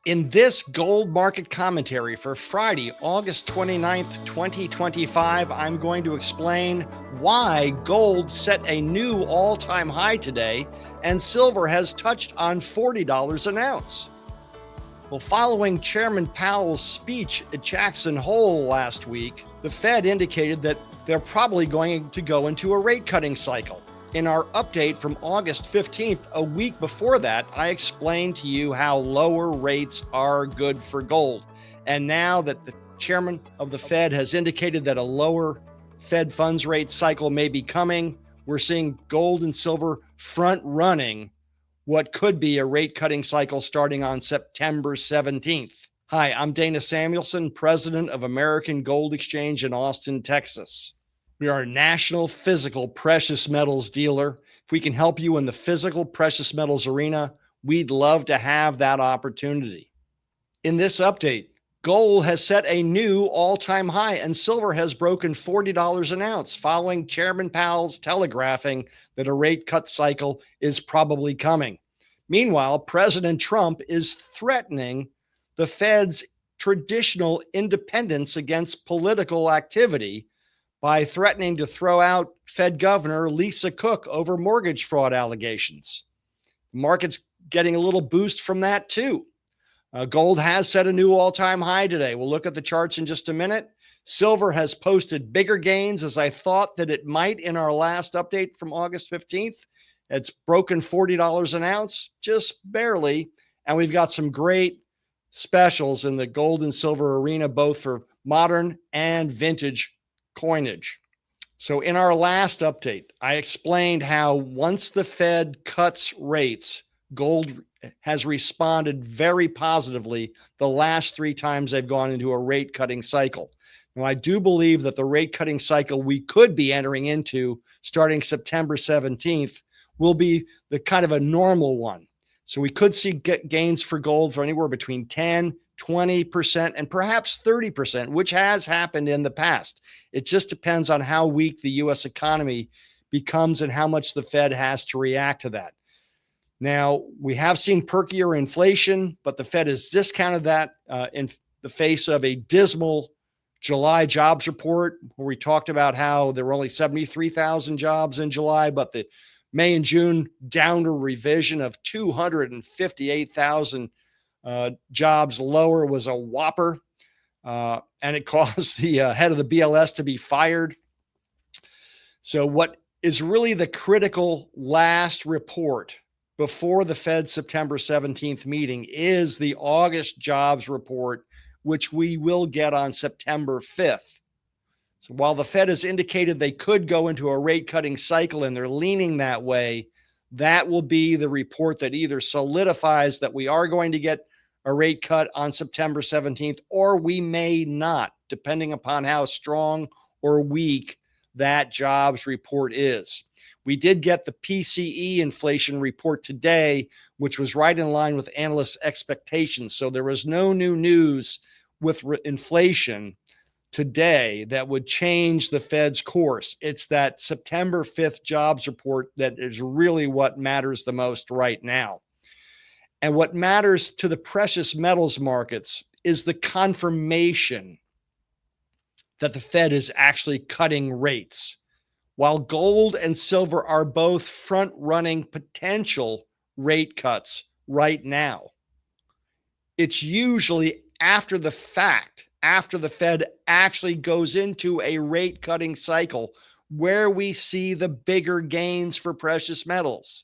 In this gold market commentary for Friday, August 29th, 2025, I'm going to explain why gold set a new all-time high today and silver has touched on $40 an ounce. Well, following Chairman Powell's speech at Jackson Hole last week, the Fed indicated that they're probably going to go into a rate cutting cycle. In our update from August 15th, a week before that, I explained to you how lower rates are good for gold. And now that the chairman of the Fed has indicated that a lower Fed funds rate cycle may be coming, we're seeing gold and silver front running what could be a rate cutting cycle starting on September 17th. Hi, I'm Dana Samuelson, president of American Gold Exchange in Austin, Texas. We are a national physical precious metals dealer. If we can help you in the physical precious metals arena, we'd love to have that opportunity. In this update, gold has set a new all-time high and silver has broken $40 an ounce following Chairman Powell's telegraphing that a rate cut cycle is probably coming. Meanwhile, President Trump is threatening the Fed's traditional independence against political activity by threatening to throw out Fed Governor Lisa Cook over mortgage fraud allegations. The market's getting a little boost from that too. Gold has set a new all-time high today. We'll look at the charts in just a minute. Silver has posted bigger gains as I thought that it might in our last update from August 15th. It's broken $40 an ounce, just barely. And we've got some great specials in the gold and silver arena, both for modern and vintage coinage. So in our last update, I explained how once the Fed cuts rates, gold has responded very positively the last 3 times they've gone into a rate cutting cycle. Now, I do believe that the rate cutting cycle we could be entering into starting September 17th will be the kind of a normal one. So we could see gains for gold for anywhere between 10, 20%, and perhaps 30%, which has happened in the past. It just depends on how weak the U.S. economy becomes and how much the Fed has to react to that. Now, we have seen perkier inflation, but the Fed has discounted that in the face of a dismal July jobs report, where we talked about how there were only 73,000 jobs in July, but the May and June downward revision of 258,000 jobs lower was a whopper, and it caused the head of the BLS to be fired. So what is really the critical last report before the Fed's September 17th meeting is the August jobs report, which we will get on September 5th. So while the Fed has indicated they could go into a rate cutting cycle and they're leaning that way, that will be the report that either solidifies that we are going to get a rate cut on September 17th, or we may not, depending upon how strong or weak that jobs report is. We did get the PCE inflation report today, which was right in line with analysts' expectations. So there was no new news with inflation today that would change the Fed's course. It's that September 5th jobs report that is really what matters the most right now. And what matters to the precious metals markets is the confirmation that the Fed is actually cutting rates. While gold and silver are both front-running potential rate cuts right now, it's usually after the fact, after the Fed actually goes into a rate cutting cycle, where we see the bigger gains for precious metals.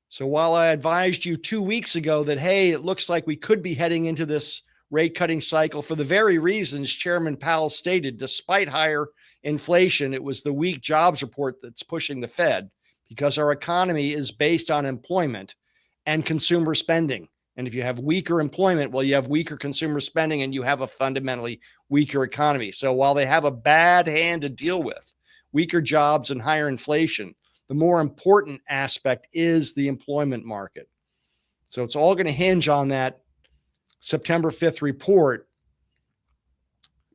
So while I advised you 2 weeks ago that, hey, it looks like we could be heading into this rate cutting cycle for the very reasons Chairman Powell stated, despite higher inflation, it was the weak jobs report that's pushing the Fed, because our economy is based on employment and consumer spending. And if you have weaker employment, well, you have weaker consumer spending and you have a fundamentally weaker economy. So while they have a bad hand to deal with, weaker jobs and higher inflation, the more important aspect is the employment market. So it's all going to hinge on that September 5th report.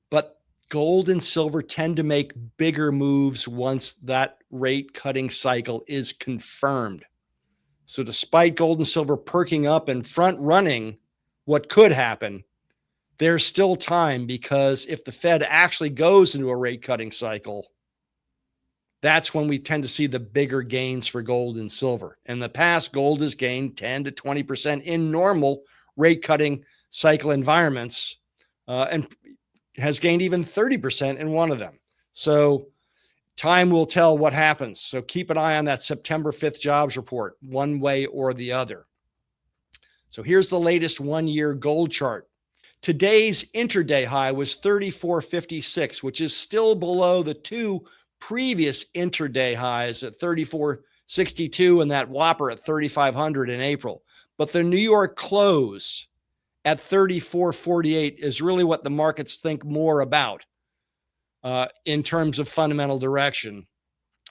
But gold and silver tend to make bigger moves once that rate cutting cycle is confirmed. So despite gold and silver perking up and front running what could happen, there's still time, because if the Fed actually goes into a rate cutting cycle, that's when we tend to see the bigger gains for gold and silver. In the past, gold has gained 10 to 20% in normal rate cutting cycle environments, and has gained even 30% in one of them. So time will tell what happens. So keep an eye on that September 5th jobs report, one way or the other. So here's the latest 1-year gold chart. Today's intraday high was 34.56, which is still below the two previous intraday highs at 34.62 and that whopper at 3,500 in April. But the New York close at 34.48 is really what the markets think more about in terms of fundamental direction.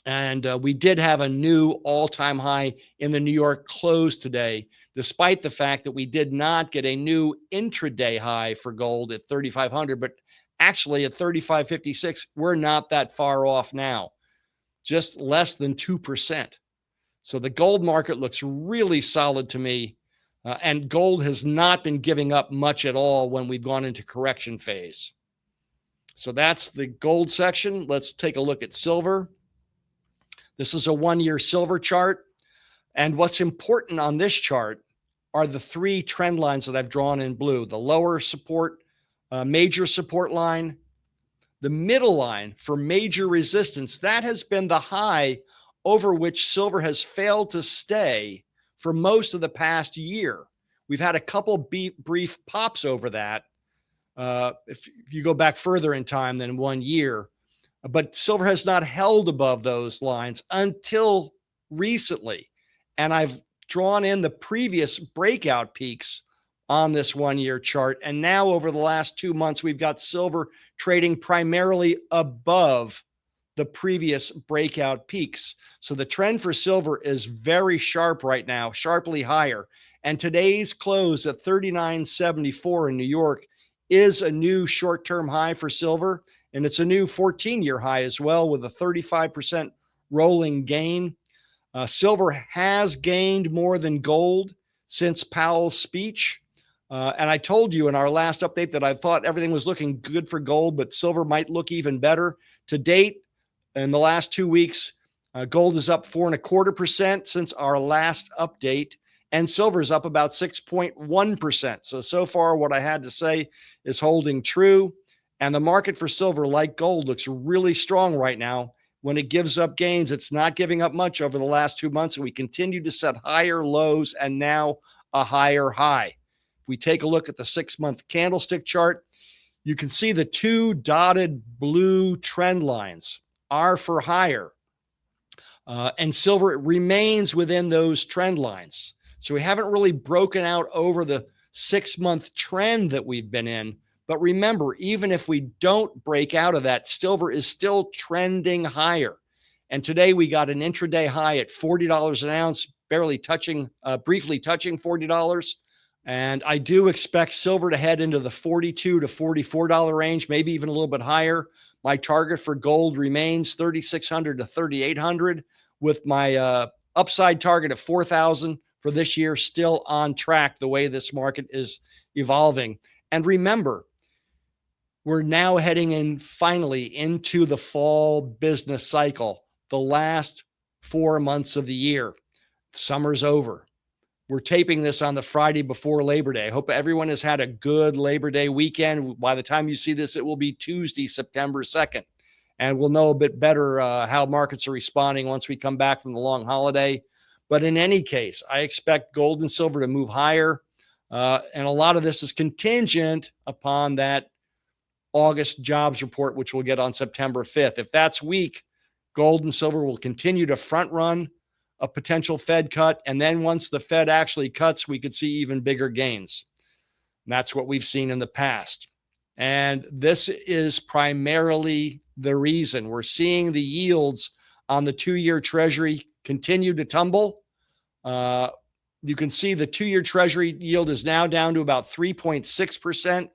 And we did have a new all-time high in the New York close today, despite the fact that we did not get a new intraday high for gold at 3,500, but actually at 35.56, we're not that far off now, just less than 2%. So the gold market looks really solid to me, and gold has not been giving up much at all when we've gone into correction phase. So that's the gold section. Let's take a look at silver. This is a 1-year silver chart. And what's important on this chart are the three trend lines that I've drawn in blue: the lower support, major support line, the middle line for major resistance. That has been the high over which silver has failed to stay for most of the past year. We've had a couple brief pops over that, if you go back further in time than 1 year. But silver has not held above those lines until recently. And I've drawn in the previous breakout peaks on this 1-year chart. And now over the last 2 months, we've got silver trading primarily above the previous breakout peaks. So the trend for silver is very sharp right now, sharply higher. And today's close at 39.74 in New York is a new short-term high for silver. And it's a new 14-year high as well, with a 35% rolling gain. Silver has gained more than gold since Powell's speech. And I told you in our last update that I thought everything was looking good for gold, but silver might look even better. To date, in the last 2 weeks, gold is up 4.25% since our last update, and silver is up about 6.1%. So far, what I had to say is holding true. And the market for silver, like gold, looks really strong right now. When it gives up gains, it's not giving up much over the last 2 months, and we continue to set higher lows and now a higher high. If we take a look at the 6-month candlestick chart, you can see the two dotted blue trend lines are for higher. And silver remains within those trend lines. So we haven't really broken out over the 6-month trend that we've been in. But remember, even if we don't break out of that, silver is still trending higher. And today we got an intraday high at $40 an ounce, briefly touching $40. And I do expect silver to head into the $42 to $44 range, maybe even a little bit higher. My target for gold remains $3,600 to $3,800, with my upside target of $4,000 for this year still on track the way this market is evolving. And remember, we're now heading in finally into the fall business cycle, the last 4 months of the year. Summer's over. We're taping this on the Friday before Labor Day. I hope everyone has had a good Labor Day weekend. By the time you see this, it will be Tuesday, September 2nd. And we'll know a bit better how markets are responding once we come back from the long holiday. But in any case, I expect gold and silver to move higher. And a lot of this is contingent upon that August jobs report, which we'll get on September 5th. If that's weak, gold and silver will continue to front run a potential Fed cut. And then once the Fed actually cuts, we could see even bigger gains. And that's what we've seen in the past. And this is primarily the reason we're seeing the yields on the 2-year Treasury continue to tumble. You can see the 2-year Treasury yield is now down to about 3.6%.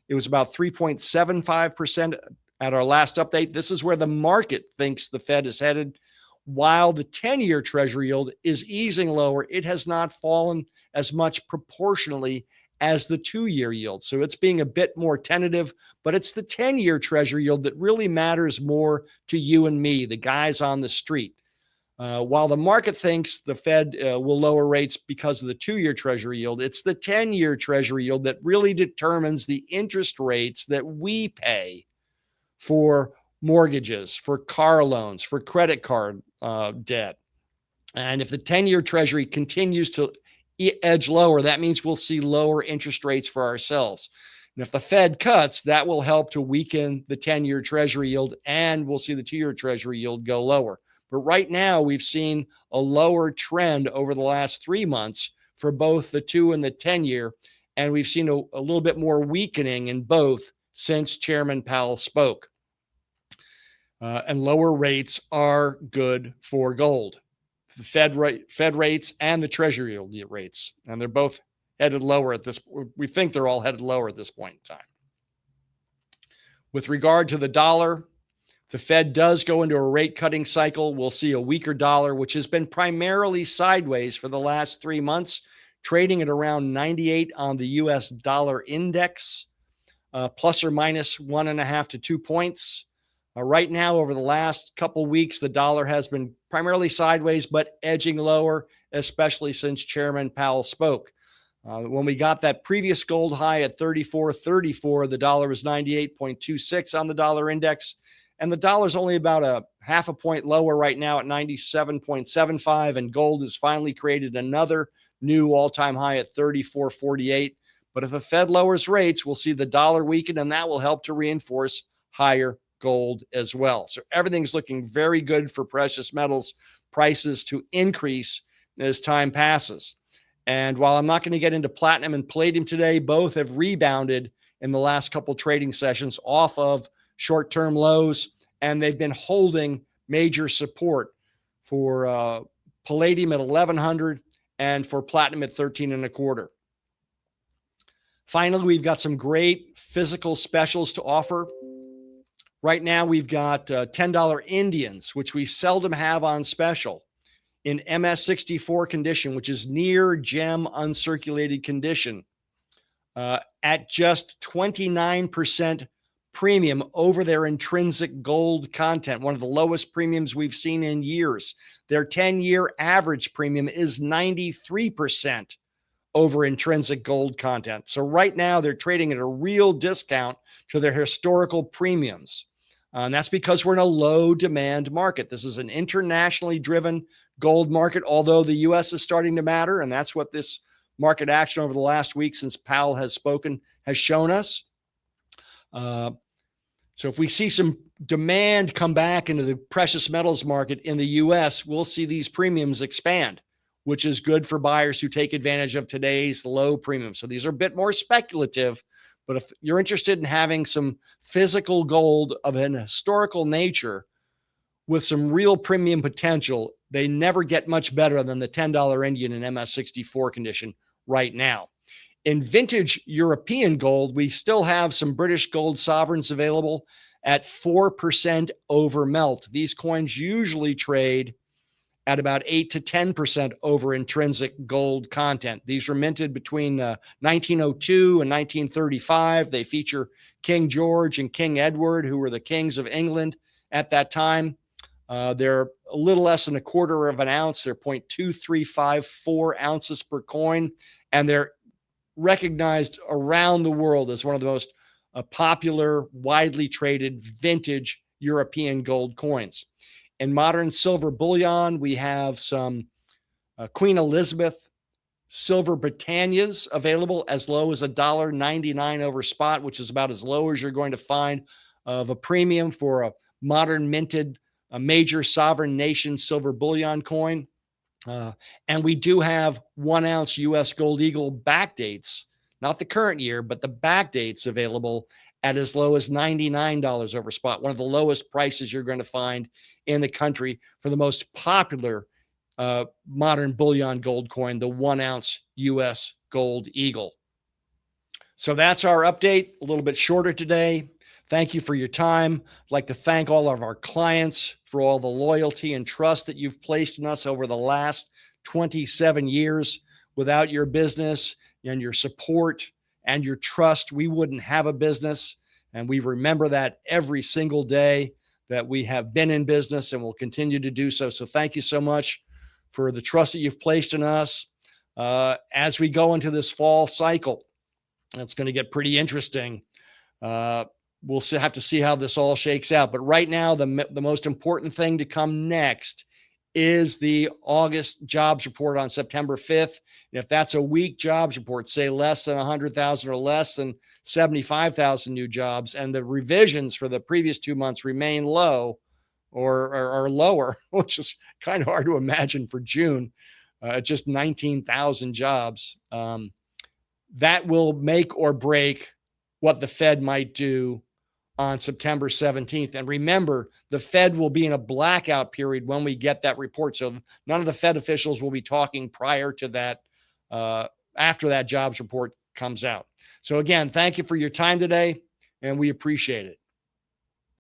It was about 3.75% at our last update. This is where the market thinks the Fed is headed. While the 10-year Treasury yield is easing lower, it has not fallen as much proportionally as the 2-year yield. So it's being a bit more tentative, but it's the 10-year Treasury yield that really matters more to you and me, the guys on the street. While the market thinks the Fed will lower rates because of the 2-year Treasury yield, it's the 10-year Treasury yield that really determines the interest rates that we pay for mortgages, for car loans, for credit card debt. And if the 10-year Treasury continues to edge lower, that means we'll see lower interest rates for ourselves. And if the Fed cuts, that will help to weaken the 10-year Treasury yield, and we'll see the 2-year Treasury yield go lower. But right now, we've seen a lower trend over the last 3 months for both the 2 and the 10-year, and we've seen a little bit more weakening in both since Chairman Powell spoke. And lower rates are good for gold. The Fed rates and the Treasury yield rates, and they're both headed lower at this. We think they're all headed lower at this point in time. With regard to the dollar, the Fed does go into a rate cutting cycle. We'll see a weaker dollar, which has been primarily sideways for the last 3 months, trading at around 98 on the US dollar index, plus or minus 1.5 to 2 points. Right now, over the last couple weeks, the dollar has been primarily sideways, but edging lower, especially since Chairman Powell spoke. When we got that previous gold high at 34.34, the dollar was 98.26 on the dollar index. And the dollar's only about a half a point lower right now at 97.75. And gold has finally created another new all-time high at 34.48. But if the Fed lowers rates, we'll see the dollar weaken, and that will help to reinforce higher gold as well. So everything's looking very good for precious metals prices to increase as time passes. And while I'm not going to get into platinum and palladium today, both have rebounded in the last couple trading sessions off of short-term lows, and they've been holding major support for palladium at 1100 and for platinum at 13.25. Finally, we've got some great physical specials to offer. Right now, we've got $10 Indians, which we seldom have on special, in MS64 condition, which is near gem uncirculated condition, at just 29% premium over their intrinsic gold content, one of the lowest premiums we've seen in years. Their 10-year average premium is 93% over intrinsic gold content. So right now, they're trading at a real discount to their historical premiums. And that's because we're in a low demand market. This is an internationally driven gold market, although the U.S. is starting to matter. And that's what this market action over the last week since Powell has spoken has shown us. So if we see some demand come back into the precious metals market in the U.S., we'll see these premiums expand, which is good for buyers who take advantage of today's low premium. So these are a bit more speculative. But if you're interested in having some physical gold of an historical nature with some real premium potential, they never get much better than the $10 Indian in MS64 condition right now. In vintage European gold, we still have some British gold sovereigns available at 4% over melt. These coins usually trade at about 8 to 10% over intrinsic gold content. These were minted between 1902 and 1935. They feature King George and King Edward, who were the kings of England at that time. They're a little less than a quarter of an ounce. They're 0.2354 ounces per coin, and they're recognized around the world as one of the most popular, widely traded vintage European gold coins. In modern silver bullion, we have some Queen Elizabeth silver Britannias available as low as $1.99 over spot, which is about as low as you're going to find of a premium for a modern minted, a major sovereign nation silver bullion coin. And we do have 1 ounce US Gold Eagle backdates, not the current year, but the backdates available at as low as $99 over spot, one of the lowest prices you're going to find in the country for the most popular modern bullion gold coin, the 1 ounce US Gold Eagle. So that's our update, a little bit shorter today. Thank you for your time. I'd like to thank all of our clients for all the loyalty and trust that you've placed in us over the last 27 years. Without your business, and your support and your trust. We wouldn't have a business. And we remember that every single day that we have been in business and will continue to do so. So thank you so much for the trust that you've placed in us as we go into this fall cycle. It's going to get pretty interesting. We'll have to see how this all shakes out. But right now, the most important thing to come next is the August jobs report on September 5th. And if that's a weak jobs report, say less than 100,000 or less than 75,000 new jobs, and the revisions for the previous 2 months remain low or are lower, which is kind of hard to imagine for June, just 19,000 jobs, that will make or break what the Fed might do on September 17th. And remember, the Fed will be in a blackout period when we get that report. So none of the Fed officials will be talking prior to that, after that jobs report comes out. So again, thank you for your time today, and we appreciate it.